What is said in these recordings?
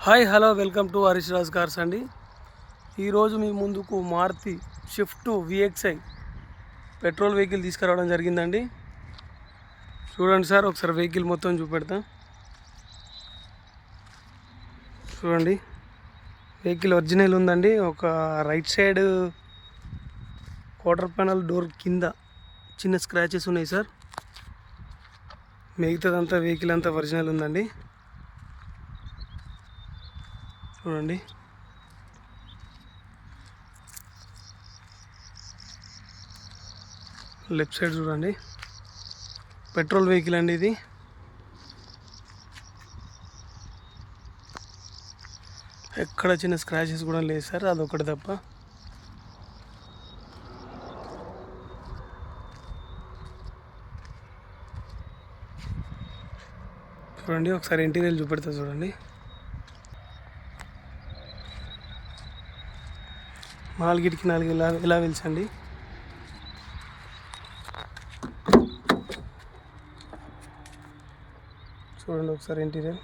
Hi hello welcome to Harish Raj cars అండి. ఈరోజు మీ ముందుకు Maruti swift VXI petrol vehicle తీసుకురావడం జరిగిందండి. చూడండి సార్, ఒకసారి వెహికల్ మొత్తం చూపెడతా. చూడండి, వెహికల్ ఒరిజినల్ ఉందండి. ఒక right side quarter panel door కింద చిన్న స్క్రాచెస్ ఉన్నాయి సార్. మిగతాదంతా వెహికల్ అంతా ఒరిజినల్ ఉందండి. చూడండి, లెఫ్ట్ సైడ్ చూడండి, పెట్రోల్ వెహికల్ అండి ఇది. ఎక్కడ చిన్న స్క్రాచెస్ కూడా లేదు సార్, అదొకటి తప్ప. చూడండి, ఒకసారి ఇంటీరియర్ చూపెడతా చూడండి. నాలుగిటికి నాలుగు ఇలా వెళ్చండి. చూడండి ఒకసారి ఇంటీరియర్,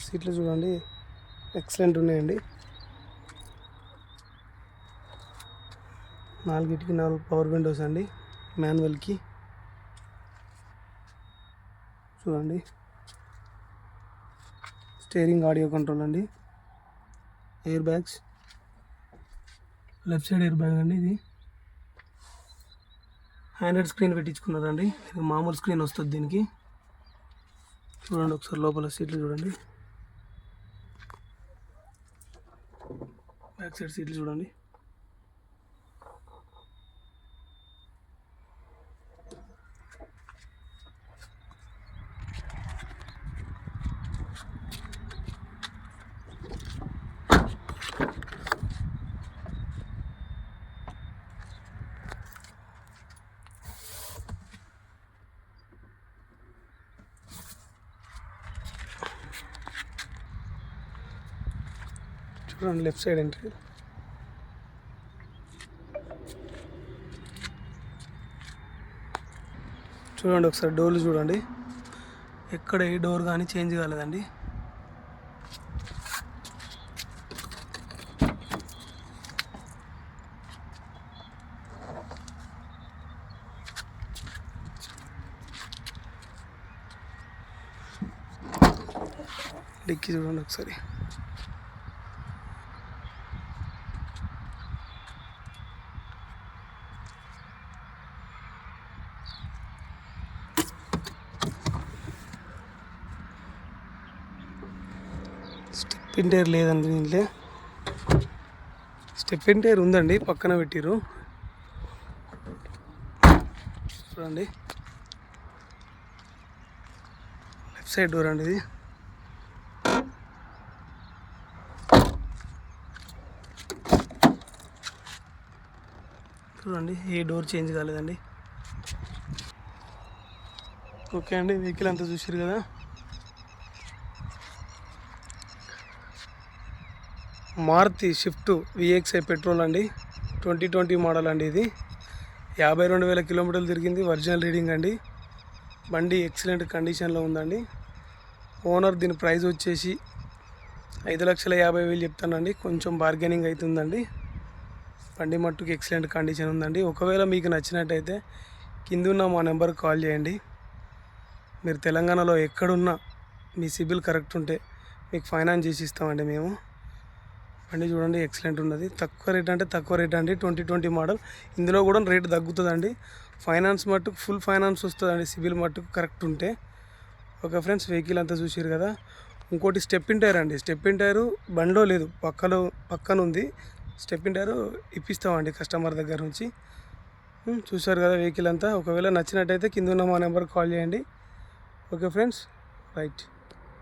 సీట్లు చూడండి, ఎక్సలెంట్ ఉన్నాయండి. నాలుగిటికి నాలుగు పవర్ విండోస్ అండి, మాన్యువల్కి. చూడండి, స్టీరింగ్ ఆడియో కంట్రోల్ అండి, air bags, left side air bag అండి. ఇది హ్యాండ్రెడ్ స్క్రీన్ పెట్టించుకున్నారండి. ఇది మామూలు స్క్రీన్ వస్తుంది దీనికి. చూడండి ఒకసారి లోపల సీట్లు చూడండి, బ్యాక్ సైడ్ సీట్లు చూడండి. చూడండి లెఫ్ట్ సైడ్ ఎంట్రీ. చూడండి ఒకసారి డోర్లు చూడండి, ఎక్కడ ఏ డోర్ కానీ చేంజ్ కాలేదండి. డిక్కీ చూడండి ఒకసారి. స్టెప్ టైర్ లేదండి దీంట్లో. స్టెప్ టైర్ ఉందండి, పక్కన పెట్టిరు. చూడండి, లెఫ్ట్ సైడ్ డోర్ అండి ఇది. చూడండి, ఏ డోర్ చేంజ్ కాలేదండి. ఓకే అండి, వెహికల్ అంతా చూసారు కదా. మారుతి షిఫ్ట్ విఎక్స్ఐ పెట్రోల్ అండి, 2020 మోడల్ అండి. ఇది 52,000 కిలోమీటర్లు తిరిగింది, ఒరిజినల్ రీడింగ్ అండి. బండి ఎక్సలెంట్ కండిషన్లో ఉందండి. ఓనర్ దీని ప్రైస్ వచ్చేసి 5,50,000 చెప్తానండి. కొంచెం బార్గెనింగ్ అవుతుందండి. బండి మట్టుకు ఎక్సలెంట్ కండిషన్ ఉందండి. ఒకవేళ మీకు నచ్చినట్టయితే కింద ఉన్న మా నెంబర్కి కాల్ చేయండి. మీరు తెలంగాణలో ఎక్కడున్నా మీ సిబిల్ కరెక్ట్ ఉంటే మీకు ఫైనాన్స్ చేసి ఇస్తామండి మేము. బండి చూడండి, ఎక్సలెంట్ ఉన్నది. తక్కువ రేట్ అంటే తక్కువ రేట్ అండి, 2020 మోడల్. ఇందులో కూడా రేట్ తగ్గుతుందండి. ఫైనాన్స్ మట్టుకు ఫుల్ ఫైనాన్స్ వస్తుందండి, సిబిల్ మట్టుకు కరెక్ట్ ఉంటే. ఓకే ఫ్రెండ్స్, వెహికల్ అంతా చూసారు కదా. ఇంకోటి స్టెప్ ఇన్ టైర్ అండి. స్టెప్ ఇన్ టైరు బండిలో లేదు, పక్కన ఉంది. స్టెప్ ఇన్ టైరు ఇప్పిస్తామండి కస్టమర్ దగ్గర నుంచి. చూసారు కదా వెహికల్ అంతా. ఒకవేళ నచ్చినట్టయితే కింద ఉన్న మా నెంబర్కి కాల్ చేయండి. Okay friends, right.